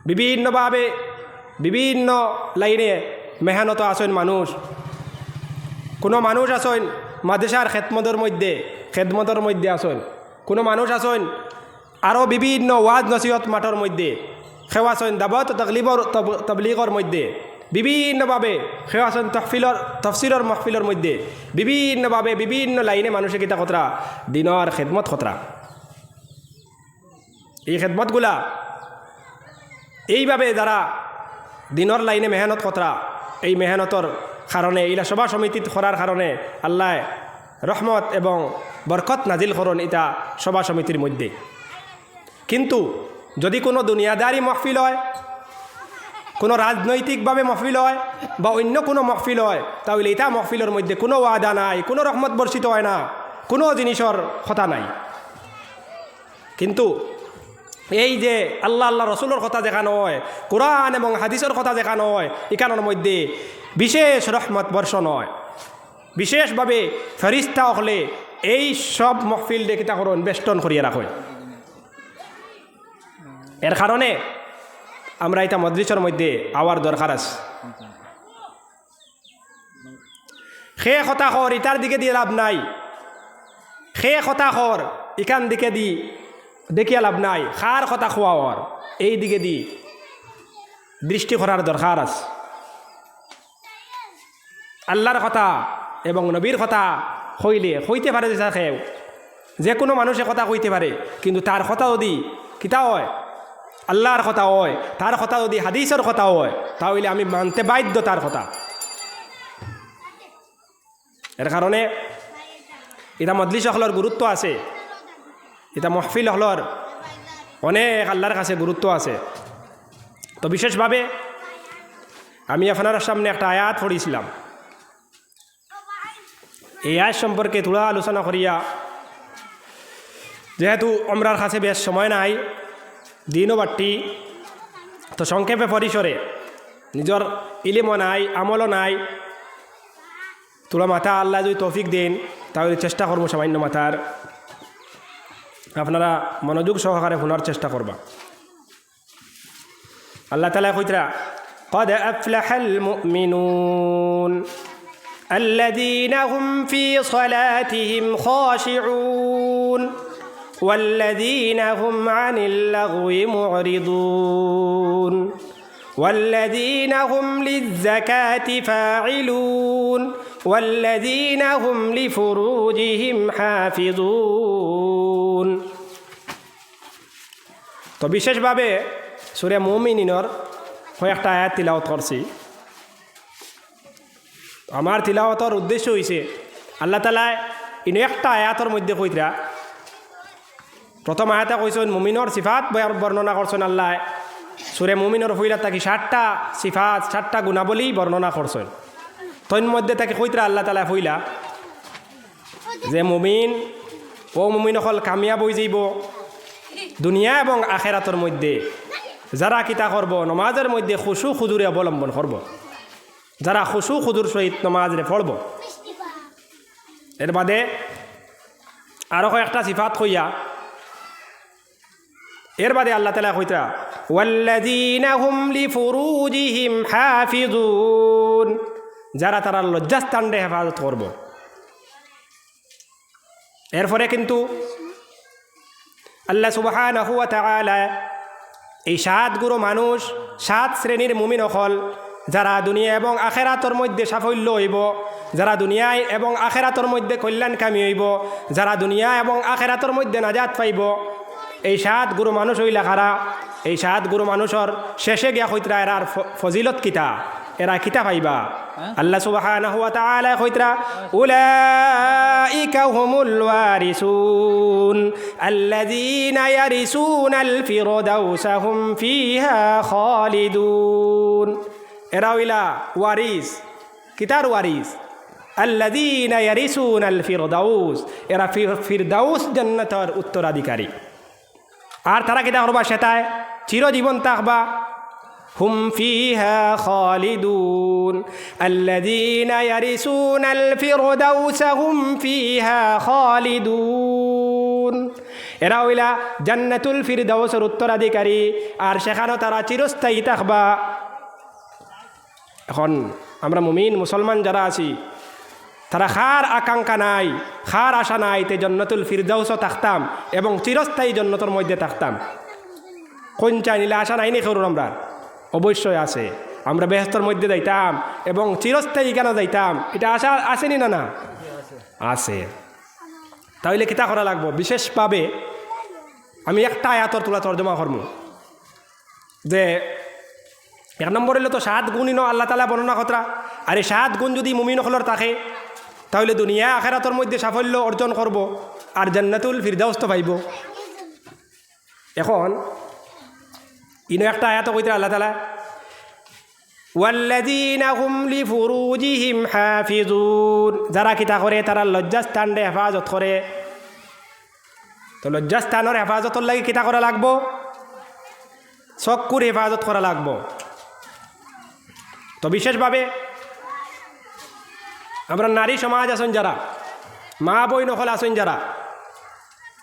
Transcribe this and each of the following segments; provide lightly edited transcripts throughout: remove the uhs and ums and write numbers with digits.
বিভিন্নভাবে বিভিন্ন লাইনে মেহনত আছেন মানুষ। কোনো মানুষ আছেন মাদ্রাসার খেদমতের মধ্যে আছেন। কোনো মানুষ আছেন আরও বিভিন্ন ওয়াজ নসিহত মাঠের মধ্যে। সেও আছেন দাবত তবলিগর মধ্যে বিভিন্নভাবে। সেও আছেন তফসিলর মাহফিলের মধ্যে বিভিন্নভাবে বিভিন্ন লাইনে মানুষে কিতা খতরা দিনের খেদমত খতরা। এই খেদমতগুলা এইভাবে যারা দিনের লাইনে মেহনত খতরা, এই মেহনতর কারণে এইলা সভা সমিতি করার কারণে আল্লাহ রহমত এবং বরকত নাজিল করুন এটা সভা সমিতির মধ্যে। কিন্তু যদি কোনো দুনিয়াদারি মহফিল হয়, কোনো রাজনৈতিকভাবে মহফিল হয় বা অন্য কোনো মহফিল হয়, তাহলে এটা মহফিলের মধ্যে কোনো ওয়াদা নাই, কোনো রহমত বর্ষিত হয় না, কোনো জিনিসের কথা নাই। কিন্তু এই যে আল্লাহ রসুলের কথা দেখানো হয়, কোরআন এবং হাদিসের কথা দেখানো হয়, এখানের মধ্যে বিশেষ রহমত বর্ষণ হয়। বিশেষভাবে ফেরিস্তা হলে এই সব মহফিল দেখিতা করুন বেষ্টন করিয়া রাখুন। এর কারণে আমরা এটা মজলিসের মধ্যে আওয়ার দরকার আছে। সে কথা কর ইটার দিকে দিয়ে লাভ নাই, সে কথা কর ইখান দিকে দি দেখিয়া লাভ নাই। খার কথা খোয়াওয়ার এই দিকে দি দৃষ্টি করার দরকার আছে। আল্লাহর কথা এবং নবীর কথা হইতে পারে যে কোনো মানুষের কথা কইতে পারে, কিন্তু তার কথা যদি কিতা হয় আল্লাহর কথা হয়, তার কথা যদি হাদিসের কথা হয়, তাহলে আমি মানতে বাধ্য তার কথা। এর কারণে এটা মজলিস হলর গুরুত্ব আছে, এটা মহফিল হলর অনেক আল্লাহর কাছে গুরুত্ব আছে। তো বিশেষভাবে আমি আপনার সামনে একটা আয়াত পড়িয়েছিলাম। এই আয়াত সম্পর্কে থোড়া আলোচনা করিয়া, যেহেতু আমরার কাছে বেশ সময় নাই, দিনও বাট্টি, তো সংক্ষেপে পরিসরে নিজের ইলিমও নাই, আমলও নাই, তোরা মাথা আল্লাহ যদি তৌফিক দেন তাহলে চেষ্টা করবো সামান্য মাথার আপনারা মনোযোগ সহকারে শোনার চেষ্টা করবা। আল্লাহ তাআলা কইতরা قد أفلح المؤمنون الذين هم في صلاتهم خاشعون والذين هم عن اللغو معرضون والذين هم للزكاة فاعلون والذين هم لفروجهم حافظون। তো বিশেষভাবে সূরা মুমিনিনের কয়েকটা আয়াত তিলাওয়াত করছি। আমার তিলাওয়াতের উদ্দেশ্য হয়েছে আল্লাহ তাআলা ইন একটা আয়াতের মধ্যে কইতরা, প্রথম আয়াতে কইছেন মুমিনের সিফাত বর্ণনা করছেন আল্লাহ। সূরা মুমিনের হইলা তাকে 60টা সিফাত 60টা গুণাবলী বর্ণনা করছেন। তৈন মধ্যে তাকে কইতরা আল্লাহ তাআলা হইলা যে মুমিন হল কামিয়াব হয়ে যাইব দুনিয়া এবং আখেরাতের মধ্যে। যারা কিতা করব নমাজের মধ্যে খুশু খুদুরে অবলম্বন করব, যারা খুশু খুদুর সহিত নমাজরে পড়ব। এর বাদে আরও কয়েকটা সিফাত কইয়া এর বাদে আল্লাহ তাআলা কইতরা ওয়াল্লাযীনা হুম লিফুরুজিহিম হাফিজুন, যারা তারা লজ্জাস্থানরে হেফাজত করব। এরপরে কিন্তু আল্লাহ সুবহানাহু ওয়া তাআলা এই 7 গুরু মানুষ 7 শ্রেণীর মুমিন হল, যারা দুনিয়া এবং আখেরাতের মধ্যে সাফল্য হইব, যারা দুনিয়ায় এবং আখেরাতের মধ্যে কল্যাণকামী হইব, যারা দুনিয়া এবং আখেরাতের মধ্যে নাজাত পাইব। এই 7 গুরু মানুষ হইলা কারা? এই 7 গুরু মানুষের শেষে গিয়া কইতরা এরার ফজিলত কিতা, এরা কিতা পাইবা। আল্লাহ সুবহানাহু ওয়া তাআলা কইতরা উলাইকা হুমুল ওয়ারিসুন আল্লাযীনা ইয়ারিসুনাল ফিরদাউসা হুম ফিহা খালিদুন। এরা হইলা ওয়ারিস, কিতার ওয়ারিস? আল্লাযীনা ইয়ারিসুনাল ফিরদাউস, এরা ফিরদাউস জান্নাতের উত্তরাধিকারী। আর তারা কিতা করবা? সেটায় চিরজীবন থাকবা। হুম ফিহা খালিদুন আল্লাযীনা ইয়ারিসুনাল ফিরদাউসা হুম ফিহা খালিদুন। এরা হইলা জান্নাতুল ফিরদাউসের উত্তরাধিকারী, আর সেখানেও তারা চিরস্থায়ী থাকবা। এখন আমরা মুমিন মুসলমান যারা আছি, তারা খার আকাঙ্ক্ষা নাই, খার আশা নাই তে জান্নাতুল ফিরদাউসও থাকতাম এবং চিরস্থায়ী জান্নাতের মধ্যে থাকতাম। কোন চাই নিলে আশা নাই নি করুন আমরা? অবশ্যই আছে। আমরা বেহেশতের মধ্যে যাইতাম এবং চিরস্থায়ী কেন যাইতাম, এটা আশা আসেনি না? না আছে। তাহলে কিতা করা লাগবো? বিশেষভাবে আমি একটা আয়াতর তুলা তর্জমা করব, যে 1 নম্বর হইল তো 7 গুণ আল্লাহ তাআলা বর্ণনা কতরা, আর এই 7 গুণ যদি মুমিন হলর থাকে তাহলে দুনিয়া আখিরাতের মধ্যে সাফল্য অর্জন করব আর জান্নাতুল ফিরদাউস তো পাইব। এখন ইনো একটা আয়াত কইতে আল্লাহ তাআলা ওয়াল্লাযীনা হুম লিফুরুজিহিম হাফিজুন, যারা কিতা করে তারা লজ্জাস্থানরে হেফাজত করে। তো লজ্জাস্থানের হেফাজতর লাগি কিতা করা লাগবো? চক্ষুর হেফাজত করা লাগবো। তো বিশেষভাবে আমরা নারী সমাজ আছেন যারা, মা বই নকল আছেন যারা,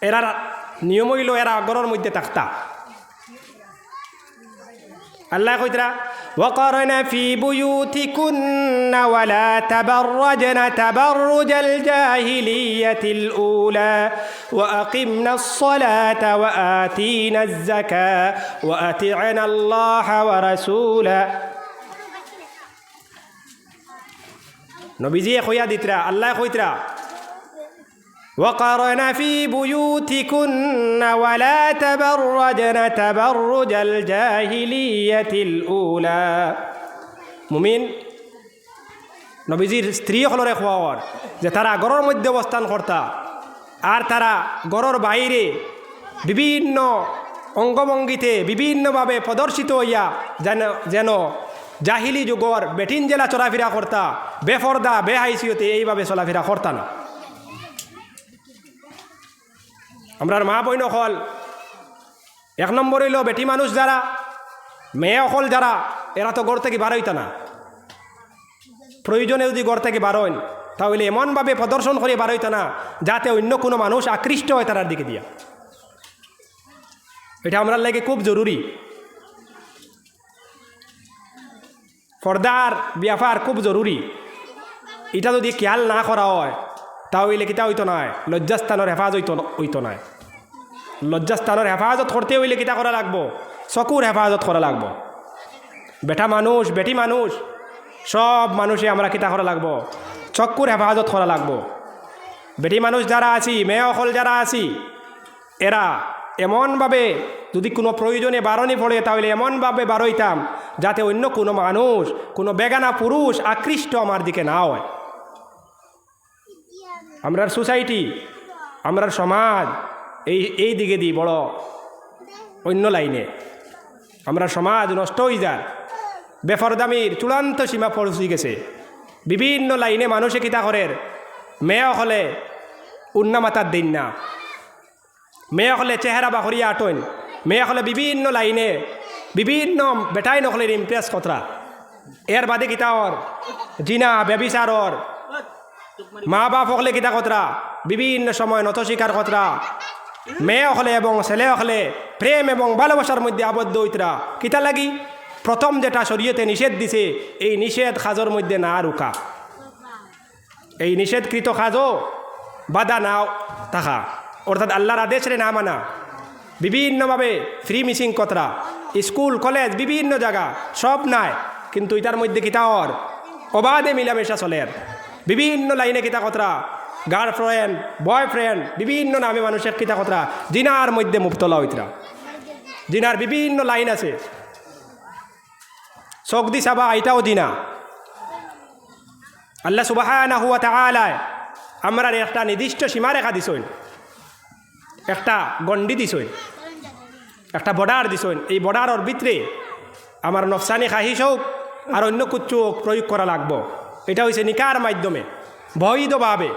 এরা নিয়ম হইল এরা ঘরের মধ্যে থাকতা। আল্লাহ কইতরা وقرن في بيوتكن ولا تبرجن تبرج الجاهلية الأولى وأقمنا الصلاة وآتينا الزكاة وأطعنا الله ورسوله। নবীজি কইয়া দিতরা, আল্লাহ কইতরা وقرن في بيوتكن ولا تبرجن تبرج الجاهلية الأولى। মুমিন নবীজির স্ত্রী হলরে খোয়ার যে তারা ঘরের মধ্যে অবস্থান করতা, আর তারা ঘরের বাইরে বিভিন্ন অঙ্গভঙ্গিতে বিভিন্নভাবে প্রদর্শিত হইয়া যেন জাহিলি যুগর বেটিন জেলা চলাফেরা করতা, বেফর্দা বেহাইসিয়তে এইভাবে চলাফেরা করতা না। আমরার মা বইন হল 1 নম্বর হইল বেটি মানুষ যারা, মেয়ে অকল যারা, এরা তো ঘর থেকে বার হইতা না। প্রয়োজনে যদি ঘর থেকে বার হইন তাহলে এমনভাবে প্রদর্শন করে বার হইতা না যাতে অন্য কোনো মানুষ আকৃষ্ট হয় তার দিকে দিয়া। এটা আমরার লাগে খুব জরুরি। পর্দার ব্যাপার খুব জরুরি। এটা যদি খেয়াল না করা হয় তাহলে কিতা হইতো নয়, লজ্জাস্থানের হেফাজত হইতো নয়। লজ্জাস্থানের হেফাজত করতে হইলে কিতা করা লাগবো? চকুর হেফাজত করা লাগবো। বেটা মানুষ বেটি মানুষ সব মানুষে আমরা কিতা করা লাগবো? চকুর হেফাজত করা লাগবো। বেটি মানুষ যারা আছি, মেয়ে অকল যারা আছি, এরা এমনভাবে যদি কোনো প্রয়োজনে বারণে পড়ে তাহলে এমনভাবে বারইতাম যাতে অন্য কোনো মানুষ, কোনো বেগানা পুরুষ আকৃষ্ট আমার দিকে না হয়। আমরার সোসাইটি, আমরার সমাজ এই দিকে দিই বড় অন্য লাইনে। আমরা সমাজ নষ্ট হয়ে যায়, বেফরদামির চূড়ান্ত সীমা পৌঁছে গেছে। বিভিন্ন লাইনে মানুষে কিতা করের, মেয়ে হলে উন্নামাতার দিন না, মেয়ে হলে চেহারা বাহরিয়া আটইন, মেয়ে হলে বিভিন্ন লাইনে বিভিন্ন বেটাই নকলের ইমপ্রেস কতরা। এর বাদে কিতাওর জিনা ব্যবিচারর, মা বাপ হলে কিতা কতরা বিভিন্ন সময় নত শিকার কতরা, মেয়ে হলে এবং ছেলে হলে প্রেম এবং ভালোবাসার মধ্যে আবদ্ধ হইতরা। কিতা লাগি? প্রথম যেটা শরীয়তে নিষেধ দিছে এই নিষেধ কাজের মধ্যে না রুকা, এই নিষেধকৃত কাজও বাধা নাও থাকা, অর্থাৎ আল্লাহর আদেশরে না মানা। বিভিন্নভাবে ফ্রি মিসিং কতরা, স্কুল কলেজ বিভিন্ন জায়গা সব নাই, কিন্তু এটার মধ্যে কিতাওর অবাধে মিলামেশা চলের। বিভিন্ন লাইনে কিতা কতরা, গার্লফ্রেন্ড বয়ফ্রেন্ড বিভিন্ন নামে মানুষের কিতা কতরা জিনার মধ্যে মুক্তলা হইতরা। জিনার বিভিন্ন লাইন আছে, চোখদি চাবা এটাও জিনা। আল্লাহ সুবহানাহু ওয়া তাআলা আমরা একটা নির্দিষ্ট সীমারেখা দিছেন, একটা গণ্ডি দিছেন, একটা বর্ডার দিছেন। এই বর্ডারের ভিতরে আমার নফসানি খাহিস হোক আর অন্য কিছু প্রয়োগ করা লাগবো। এটা হয়েছে নিকার মাধ্যমে বৈধভাবে।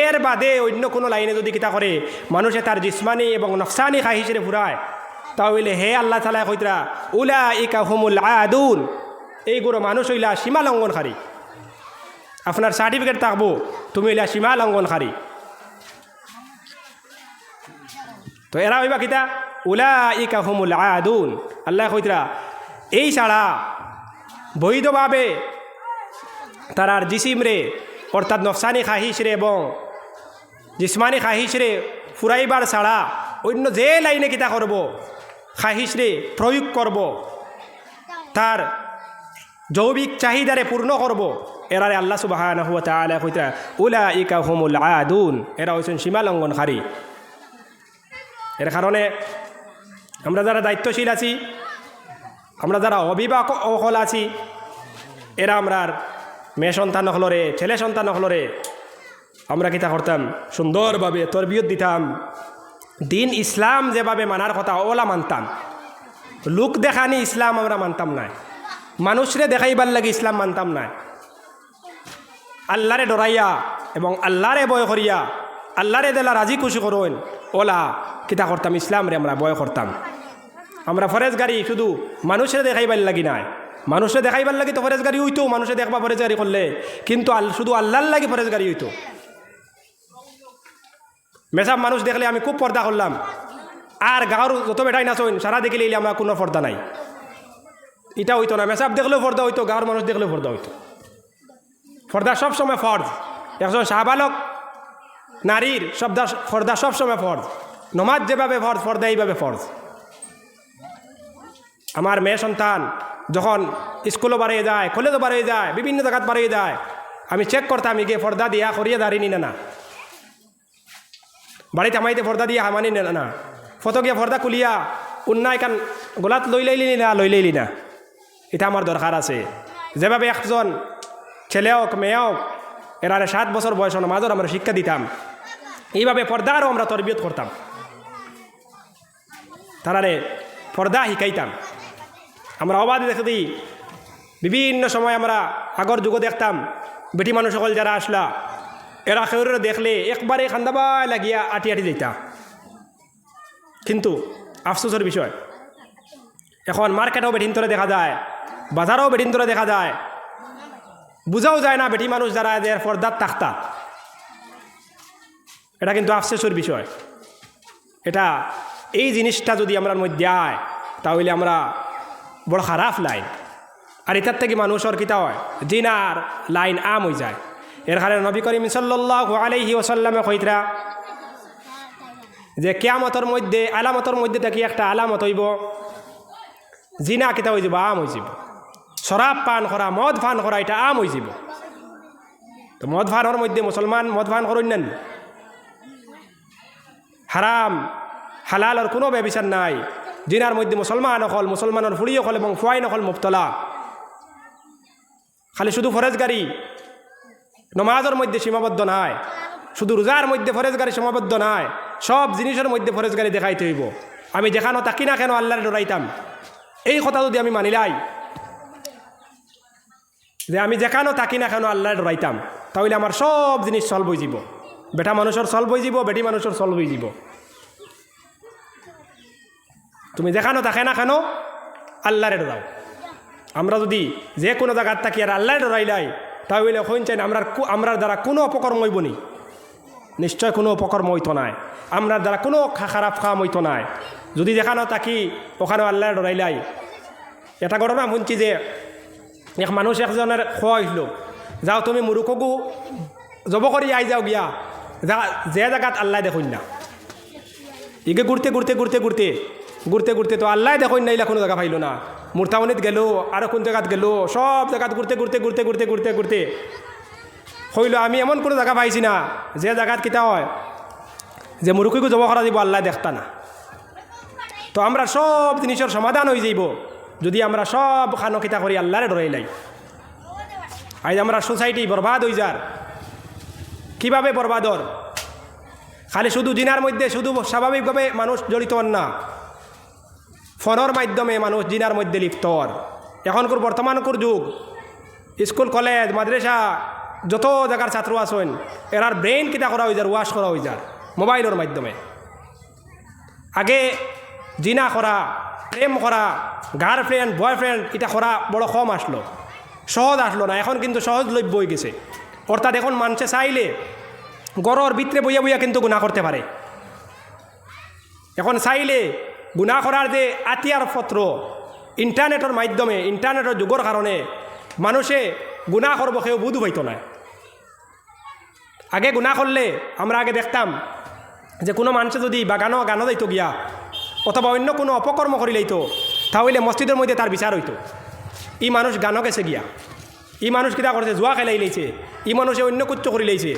এর বাদে অন্য কোনো লাইনে যদি কিতা করে মানুষে তার জিসমানি এবং নফসানি খাহিসের ফুরায় তাহলে হে আল্লাহ তাআলা কইতরা উলাইকা হুমুল আদুন, এইগুলো মানুষ হইলা সীমা লঙ্ঘনকারী। আপনার সার্টিফিকেট থাকবো তুমি হইলা সীমা লঙ্ঘনকারী। তো তো এরা হইবা কিতা উলাইকা হুমুল আদুন। আল্লাহ কইতরা এই ছাড়া বৈধভাবে তারার জিসিমরে অর্থাৎ নফসানি খাহিসরে এবং জিসমানি খাহিসরে ফুরাইবার ছাড়া অন্য যে লাইনে কিতা করব খাহিসরে প্রয়োগ করব তার জৈবিক চাহিদারে পূর্ণ করব এরারে আল্লাহ সুবহানাহু ওয়া তাআলা কইতরা উলাইকা হুমুল আদুন। এরা হইছেন সীমা লঙ্ঘনকারী। এর কারণে আমরা যারা দায়িত্বশীল আছি, আমরা যারা অভিভাবক হল আছি, এরা আমরার মেয়ে সন্তান হলরে ছেলে সন্তান হলরে আমরা কিতা করতাম সুন্দরভাবে তরবিয়ত দিতাম। দিন ইসলাম যেভাবে মানার কথা ওলা মানতাম। লোক দেখানি ইসলাম আমরা মানতাম না, মানুষরে দেখাইবার লাগে ইসলাম মানতাম না। আল্লাহরে ডরাইয়া এবং আল্লাহরে ভয় করিয়া আল্লাহরে দেলা রাজি খুশি করুন ওলা কিতা করতাম ইসলামরে আমরা ভয় করতাম। আমরা ফরেজগারি শুধু মানুষের দেখাইবার লাগি নাই, মানুষে দেখাইবার লাগি তো ফরেজগারি হইতো, মানুষে দেখবা ফরেজগারি করলে, কিন্তু শুধু আল্লাহর লাগি ফরেজগারি হইতো। মেসাব মানুষ দেখলে আমি খুব পর্দা করলাম, আর গাঁর যত বেটাই নাচইন সারা দেখিলে আমার কোনো পর্দা নাই, এটা হইতো না। মেসাব দেখলেও পর্দা হইতো, গাঁর মানুষ দেখলেও পর্দা হইতো। পর্দা সবসময় ফরজ, একজন শাহবালক নারীর পর্দা সবসময় ফরজ। নমাজ যেভাবে ফরজ, পর্দা এইভাবে ফরজ। আমার মেয়ে সন্তান যখন স্কুলও বাড়িয়ে যায়, কলেজও বাড়িয়ে যায়, বিভিন্ন জায়গাত বাড়িয়ে যায়, আমি চেক করতাম গিয়ে পর্দা দিয়া করিয়ে দাঁড়িয়ে না বাড়িতে আমাইতে পর্দা দিয়া হামানি না ফটো গিয়া পর্দা খুলিয়া উন্নায় কান গোলাত লই লাইলি না। এটা আমার দরকার আছে। যেভাবে একজন ছেলে হোক মেয়ে হোক এরারে 7 বছর বয়স নামাজের আমরা শিক্ষা দিতাম, এইভাবে পর্দারও আমরা তরবিয়ত করতাম, তারারে পর্দা শিখাইতাম। আমরা অবাধে দেখে দিই বিভিন্ন সময় আমরা আগর যুগ দেখতাম বেটি মানুষ সকল যারা আসলা এরা খেউরে দেখলে একবারে খান্দাবাই লাগিয়া আটি যাইতা। কিন্তু আফসোসের বিষয় এখন মার্কেটেও বেটিন তোরে দেখা যায়, বাজারেও বেটিন তোরে দেখা যায়, বুঝাও যায় না বেটি মানুষ যারা এদের পর্দার তাক্তা। এটা কিন্তু আফসোসের বিষয়। এটা এই জিনিসটা যদি আমরা মধ্যে আয় তাহলে আমরা বড় খারাপ লাইন। আর এটার থেকে মানুষের কিতা হয় জিনার লাইন আম হয়ে যায়। এর কারণে নবী করিম সাল্লাল্লাহু আলাইহি ওয়াসাল্লামে কইতরা যে কিয়ামতের মধ্যে আলামতের মধ্যে থাকি একটা আলামত হইব জিনা কিতা হয়ে যাব, আম হয়ে যাব। শরাব পান করা, মদ পান করা, এটা আম হয়ে যাব। তো মদ পানের মধ্যে মুসলমান মদ পান করেন না, হারাম হালালর কোনো ব্যবচার নাই। জিনার মধ্যে মুসলমান অকল, মুসলমানের ফুড়ি অকল এবং ফুয়াইন অকল মুবতলা। খালি শুধু ফরেজগারি নমাজের মধ্যে সীমাবদ্ধ নাই, শুধু রোজার মধ্যে ফরেজগারি সীমাবদ্ধ নাই, সব জিনিসের মধ্যে ফরেজগারি দেখাইতে হইব। আমি যেখানো থাকি না কেন আল্লাহরে ডরাইতাম, এই কথা যদি আমি মানিলাই যে আমি যেখানো থাকি না কেন আল্লাহরে ডরাইতাম, তাহলে আমার সব জিনিস সলভ হয়ে যাব। বেটা মানুষের সলভ হয়ে যাব, বেটি মানুষের সলভ হয়ে যাব। তুমি যেখানো থাকে না কেন আল্লাহরে ডরাও। আমরা যদি যে কোনো জায়গার থাকি আর আল্লাহরে ডরাইলাই তাহলে হইন চাই আমরা দ্বারা কোনো অপকর্ম হইব নি? নিশ্চয় কোনো অপকর্ম হইতো নাই, আমরা দ্বারা কোনো খারাপ কাম হইতো নাই যদি যেখানো থাকি ওখানেও আল্লাহরে ডরাইলাই। এটা ঘটনা শুনছি যে এক মানুষ একজনের খোয়া হইল, যাও তুমি মুরুখকু জব করি আই যাও গিয়া যে জায়গাত আল্লাহ দেখুন না। ইগে ঘুরতে ঘুরতে ঘুরতে ঘুরতে ঘুরতে ঘুরতে তো আল্লাহ দেখুন না, ইলা কোনো জায়গা পাইল না। মুরতাউনিত গেল, আরো কোন জায়গাত গেল, সব জায়গাত ঘুরতে ঘুরতে ঘুরতে ঘুরতে ঘুরতে ঘুরতে হইল আমি এমন কোনো জায়গা পাইছি না যে জায়গাত কিতা হয় যে মুরুখকু জব করা দিব আল্লাহ দেখতা না। তো আমরা সব জিনিসের সমাধান হয়ে যাইব যদি আমরা সব খানো কিতা করি আল্লাহরে ডরাইলাই। আজ আমরা সোসাইটি বরবাদ হয়ে যার। কীভাবে বরবাদর? খালি শুধু জিনার মধ্যে শুধু স্বাভাবিকভাবে মানুষ জড়িত হন না, ফোনের মাধ্যমে মানুষ জিনার মধ্যে লিপ্ত। এখনকার বর্তমানকার যুগ স্কুল কলেজ মাদ্রাসা যত জায়গার ছাত্র আছেন এরার ব্রেন কিতা করা হয়ে যার, ওয়াশ করা হয়ে যার মোবাইলের মাধ্যমে। আগে জিনা করা, প্রেম করা, গার্লফ্রেন্ড বয়ফ্রেন্ড এটা করা বড় কম আসলো, সহজ আসলো না। এখন কিন্তু সহজলভ্য হয়ে গেছে। অর্থাৎ এখন মানুষে চাইলে গড়র ভিতরে বইয়া বইয়া কিন্তু গুনাহ করতে পারে। এখন চাইলে গুনাহ করার যে আতিয়ার পত্র ইন্টারনেটের মাধ্যমে ইন্টারনেটের যুগের কারণে মানুষে গুনাহ করব কেউ বুধ পাইত না। আগে গুনাহ করলে আমরা আগে দেখতাম যে কোনো মানুষে যদি বা গানো যাইতো গিয়া অথবা অন্য কোনো অপকর্ম করি লাইতো তাহলে মসজিদের মধ্যে তার বিচার হইতো। ই মানুষ গানো গেছে গিয়া, ই মানুষ কিতা করছে জুয়া খেলাই লাইছে, ই মানুষে অন্য কুচ্চ করি লাইছে।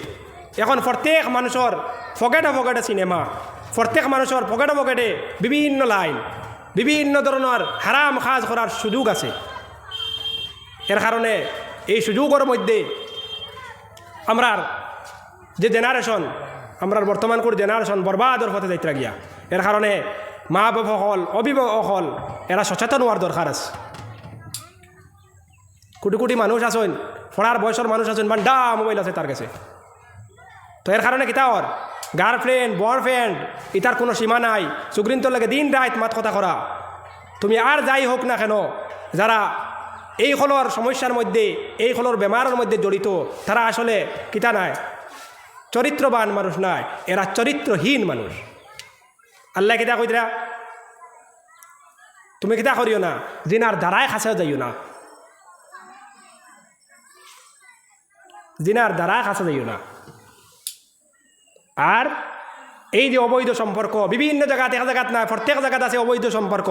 এখন প্রত্যেক মানুষের ফকেটে সিনেমা, প্রত্যেক মানুষের ফকেটে বিভিন্ন লাইন, বিভিন্ন ধরনের হারাম কাজ করার সুযোগ আছে। এর কারণে এই সুযোগের মধ্যে আমরার যে জেনারেশন, আমরার বর্তমানকার জেনারেশন বরবাদর পথে যাইতে গিয়া। এর কারণে মা বাবা হল, অভিভাবক হল, এরা সচেতন হওয়ার দরকার আছে। কোটি কোটি মানুষ আছেন, পড়ার বয়সের মানুষ আছেন, বান্ডা মোবাইল আছে তার কাছে। তো এর কারণে কিতা ওর গার্লফ্রেন্ড বয়ফ্রেন্ড ইতার কোনো সীমা নাই, সুগ্রিন্তর লাগে দিন রাত মাত কথা করা। তুমি আর যাই হোক না কেন, যারা এই হলর সমস্যার মধ্যে, এই হলর বেমারের মধ্যে জড়িত, তারা আসলে কিতা নাই, চরিত্রবান মানুষ নাই, এরা চরিত্রহীন মানুষ। আল্লাহ কিতা কইতরা, তুমি কিতা করিও না, জিনার দ্বারাই খাসেও যাইও না, জিনার দ্বারা কাছে যাইও না। আর এই যে অবৈধ সম্পর্ক বিভিন্ন জায়গাতে, এক জায়গাত না, প্রত্যেক জায়গাতে আছে অবৈধ সম্পর্ক।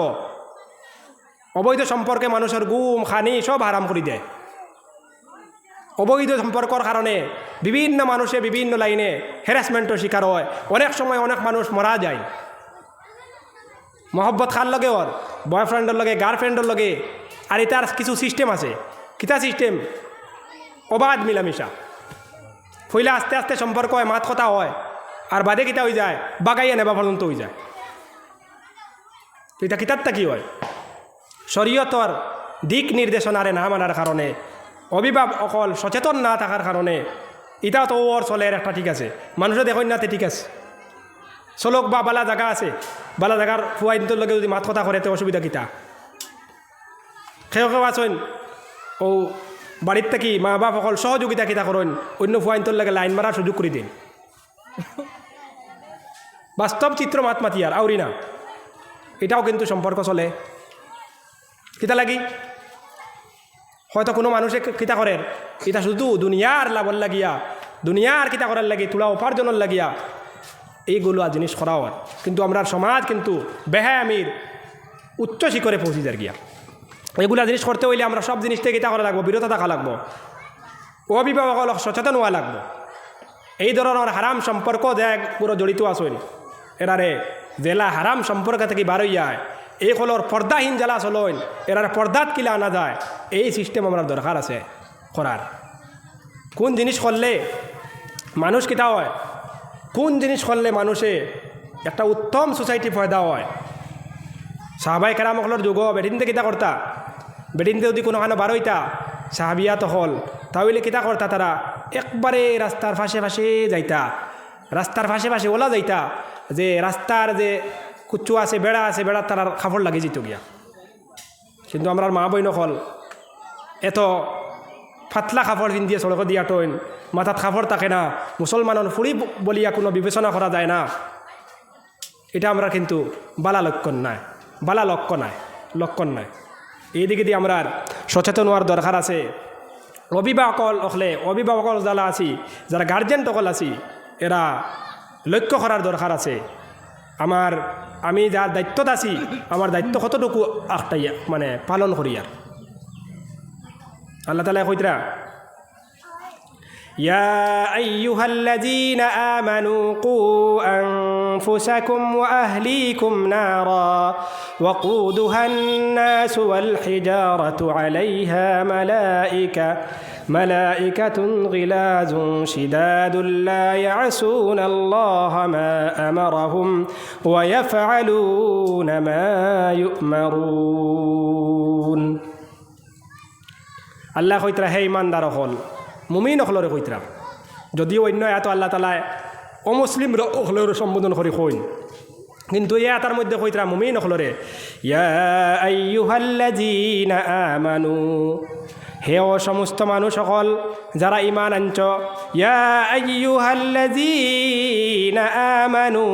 অবৈধ সম্পর্কে মানুষের গুম খানি সব হারাম করে দেয়। অবৈধ সম্পর্কর কারণে বিভিন্ন মানুষে বিভিন্ন লাইনে হ্যারাসমেন্টের শিকার হয়। অনেক সময় অনেক মানুষ মারা যায়। মহব্বত খার লগে ওর বয়ফ্রেন্ডের লগে, গার্লফ্রেন্ডের লগে। আর এটার কিছু সিস্টেম আছে। কিতা সিস্টেম? অবাধ মিলামিশা। ফইলা আস্তে আস্তে সম্পর্ক হয়, মাত কথা হয়, আর বাদে কিতা হয়ে যায়, বাগাইয়া নেবা পর্যন্ত হয়ে যায়। তো এটা কিতাবটা কি হয়? শরীয়তর দিক নির্দেশনারে না মানার কারণে, অভিভাবক অকল সচেতন না থাকার কারণে এটা তো ওর চলের একটা ঠিক আছে, মানুষও দেখেন নাতে ঠিক আছে, চলক বা বালা জায়গা আছে, বালা জায়গার ফুয়াইনটোর লগে যদি মাত কথা করে তো অসুবিধা কিতা? কেউ আছেন ও বাড়ির থাকি মা বাপ সকল সহযোগিতা কিতা করেন, অন্য ফুয়াইনটোর লাগে লাইন মারার সুযোগ করে দিন। বাস্তব চিত্র মাত মাতিয়ার আউরি না, এটাও কিন্তু সম্পর্ক চলে। কিতা লাগি হয়তো কোনো মানুষে কিতা করেন, এটা শুধু দুনিয়ার লাভর লাগিয়া, দুনিয়ার কিতা করার লাগি, তুলা উপার্জনের লাগিয়া এইগুলো আর জিনিস করা হয়। কিন্তু আমরা সমাজ কিন্তু বেহায়ামির উচ্চ শিখরে পৌঁছি যার গিয়া। এগুলা জিনিস করতে হইলে আমরা সব জিনিস থেকে কিতা করা লাগবো, বিরত থাকা লাগবো, অভিভাবক সচেতন হওয়া লাগবো। এই ধরনের হারাম সম্পর্ক যে পুরো জড়িত আসেন, এরারে জেলা হারাম সম্পর্ক থেকে বারইয়ায় এই কলর পর্দাহীন জেলা চলেন, এরার পর্দাত কিলা আনা যায়, এই সিস্টেম আমার দরকার আছে করার। কোন জিনিস করলে মানুষ কিতা হয়, কোন জিনিস করলে মানুষে একটা উত্তম সোসাইটি ফয়দা হয়। সাহাবাই কেরামকলর যুগ বেটিনতে কিতা করতা, বেটিনতে যদি কোনোখানে বারইতা সাহাবিয়া তখন তাহলে কিতা করতা, তারা একবারে রাস্তার ফাঁসে ফাঁসে যাইতা, রাস্তার ফাঁসে ফাঁসে ওলা যাইতা, যে রাস্তার যে কুচ্চু আছে, বেড়া আছে, বেড়ার তার খাফড় লাগে যেত গিয়া। কিন্তু আমরা মা বই নকল এত ফাতলা খাফড় পিন্ধিয়ে সড়ক দিয়া টইন, মাথাত খাফড় থাকে না, মুসলমানের ফুড়ি বলিয়া কোনো বিবেচনা করা যায় না। এটা আমরা কিন্তু বালা লক্ষণ নাই, বালা লক্ষণ নাই। এইদিকে দিয়ে আমরা সচেতন হওয়ার দরকার আছে। অভিভাবক যারা আছি, যারা গার্জেন তকল আছি, এরা লক্ষ্য করার দরকার আছে। আমি যার দায়িত্বত আছি, আমার দায়িত্ব কতটুকু একটাই মানে পালন করি। আর আল্লাহ তাআলা কইতরা, ইয়া আইয়ুহাল্লাযীনা আমানু কু আনফুসাকুম ওয়া আহলিকুম নারা ওয়াকুদুহান নাসু ওয়াল হিজারাতু আলাইহা মালাইকাতুন গিলাযুন শিদাদুন লা ইয়াসুনা আল্লাহা মা আমারাহুম ওয়া ইয়াফআলুনা মা ইউমারুন। আল্লাহ কইতরা, হে ইমানদার হল, মুমিন হলরে কইতরা। যদিও অন্য এত আল্লাহ তাআলা অমুসলিম হলরে সম্বোধন করে কইন, কিন্তু তার মধ্যে কইতরা মুমিন হলরে, ইয়া আইয়ুহাল্লাযীনা আমানু, হে ও সমস্ত মানুষ সকল যারা ঈমান আনছ, ইয়া আইয়ুহাল্লাযীনা আমানু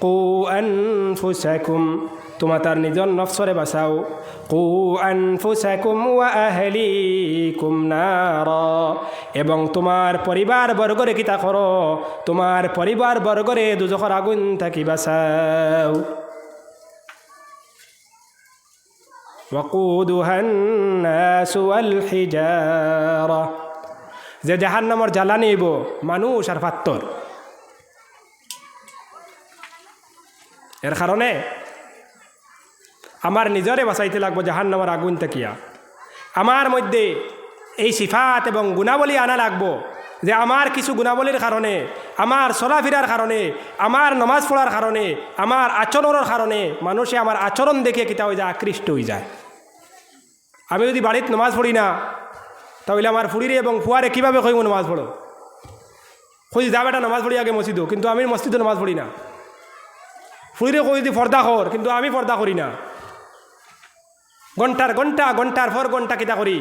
কু আনফুসাকুম, তোমার নিজর নফসরে বাঁচাও। কু আনফুসাকুম ওয়া আহলিকুম নারা, এবং তোমার পরিবার বর্গরে কিতা করো, তোমার পরিবার বর্গরে দুজখর আগুন থাকি বাঁচাও। ওয়াকুদুহা আন-নাসু ওয়াল হিজারা, যে জাহান্নামের জ্বালানি হইব মানুষ আর পাত্তর। এর কারণে আমার নিজরে বাঁচাইতে লাগবো জাহান্নামের আগুন থাকিয়া। আমার মধ্যে এই সিফাত এবং গুণাবলী আনা লাগবো, যে আমার কিছু গুণাবলীর কারণে, আমার চলাফেরার কারণে, আমার নমাজ পড়ার কারণে, আমার আচরণের কারণে মানুষে আমার আচরণ দেখে কিতা হয়ে যায়, আকৃষ্ট হয়ে যায়। আমি যদি বাড়িতে নমাজ পড়ি না, তাহলে আমার ফুড়িরে এবং ফুয়ারে কীভাবে কইব নমাজ পড়ো? কই যা বেটা নমাজ পড়ি আগে মসজিদও, কিন্তু আমি মসজিদে নমাজ পড়ি না। ফুড়িরে কই যদি পর্দা কর, কিন্তু আমি পর্দা করি না। ঘন্টার পর ঘন্টা কিতা করি,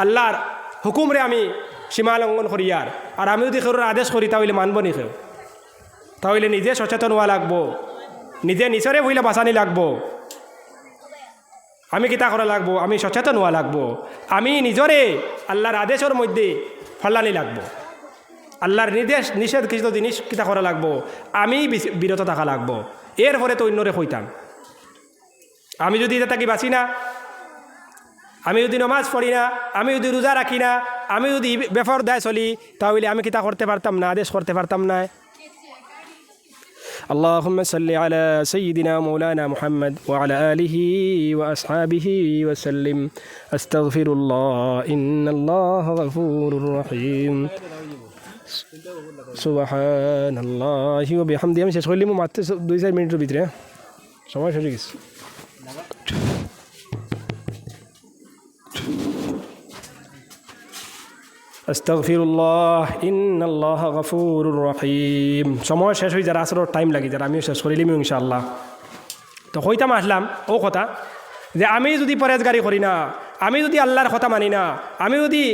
আল্লাহর হুকুমরে আমি সীমা লঙ্ঘন করি। আর আমি যদি কেউর আদেশ করি, তাহলে মানব নি কেউ? তাহলে নিজে সচেতন হওয়া লাগবো, নিজে নিজরে বইলে বাঁচানি লাগবো। আমি কিতা করা লাগবো? আমি সচেতন হওয়া লাগবো। আমি নিজরে আল্লাহর আদেশের মধ্যে ফলানি লাগবো। আল্লাহর নির্দেশ নিষেধ কিছু জিনিস কিতা করা লাগবো, আমি বিরত থাকা লাগবো। এরপরে তো অন্যরে কইতাম। আমি যদি এটা তাকে বাঁচি না, আমি যদি নমাজ পড়ি না, আমি যদি রোজা রাখি না, আমি যদি বেফরদায় চলি, তাহলে আমি কিতা করতে পারতাম না, আদেশ করতে পারতাম না। اللهم صل على سيدنا مولانا محمد وعلى آله وأصحابه وسلم. أستغفر الله إن الله غفور رحيم. سبحان الله وبحمده. আমি শেষ করলাম মাত্র 2-4 মিনিটের ভিতরে, সময় শেষ হয়ে গেছে। আস্তাগফিরুল্লাহ ইন্নাল্লাহা গফুরুর রহিম। সময় শেষ হয়ে যারা আসলে টাইম লাগে, যারা আমিও শেষ করিলাম ইনশাআল্লাহ। তো কইতাম আসলাম ও কথা, যে আমি যদি পরেজগারি করি না, আমি যদি আল্লাহর কথা মানি না, আমি যদি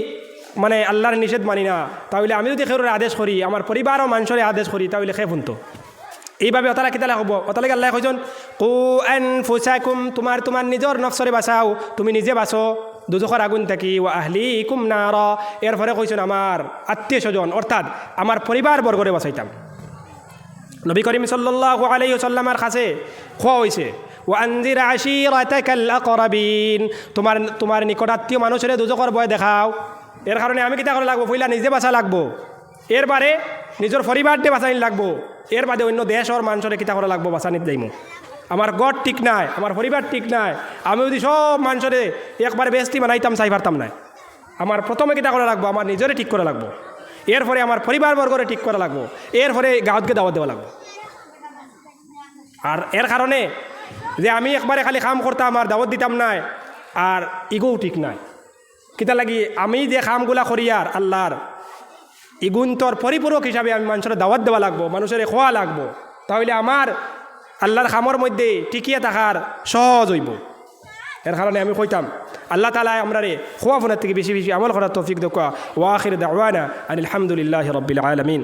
মানে আল্লাহর নিষেধ মানি না, তাহলে আমি যদি কেউর আদেশ করি, আমার পরিবার ও মানুষের আদেশ করি, তাহলে খে শুনতো। এইভাবে অতালা কিতালা হব। অতালাকে আল্লাহ কইছেন কু আনফুসাকুম, তোমার নিজর নফসরে বাঁচাও, তুমি নিজে বাঁচো দুজখর আগুন থাকি। ওয়া আহলিকুম নারা, এরপরে কইছেন আমার আত্মীয় স্বজন অর্থাৎ আমার পরিবার বর্গরে বাঁচাইতাম। নবী করিম সাল্লাল্লাহু আলাইহি ওয়াসাল্লামের কাছে খোয়া হয়েছে ওয়া আনজির আশীরাতাকাল আকরাবিন, তোমার নিকটাত্মীয় মানুষের দুজখর ভয় দেখাও। এর কারণে আমি কিতা করা লাগবো? পইলা নিজে বাঁচা লাগবো, এরবারে নিজের পরিবার দিয়ে বাঁচানি লাগবো, এর বাদে অন্য দেশ ওর মানুষের কিতা করা লাগবো, বাঁচানি যাইমু। আমার গড় ঠিক নাই, আমার পরিবার ঠিক নাই, আমি যদি সব মানুষের একবারে বেস্তি বানাইতাম চাই পারতাম না। আমার প্রথমে কিতা করা লাগবো? আমার নিজেরে ঠিক করা লাগবো, এরপরে আমার পরিবারবর্গরে ঠিক করা লাগবো, এরপরে গাঁতকে দাওয়াত দেওয়া লাগবো। আর এর কারণে যে আমি একবারে খালি কাম করতাম আর দাওয়াত দিতাম না, আর ইগোও ঠিক নাই। কিতা লাগি আমি যে কামগুলা করি আর আল্লাহর ইগুন্তর পরিপূরক হিসাবে আমি মানুষের দাওয়াত দেওয়া লাগবো, মানুষের খোয়া লাগবো, তাহলে আমার আল্লাহর খামর মধ্যে টিকিয়ে থাকার সহজ হইব। এর কারণে আমি কইতাম আল্লাহ তাআলা আমরারে খোয়া ফোনের থেকে বেশি বেশি আমল করার তৌফিক দেওয়া। ওয়া আখির দাওয়ানা আনিল হামদুলিল্লাহি রাব্বিল আলামিন।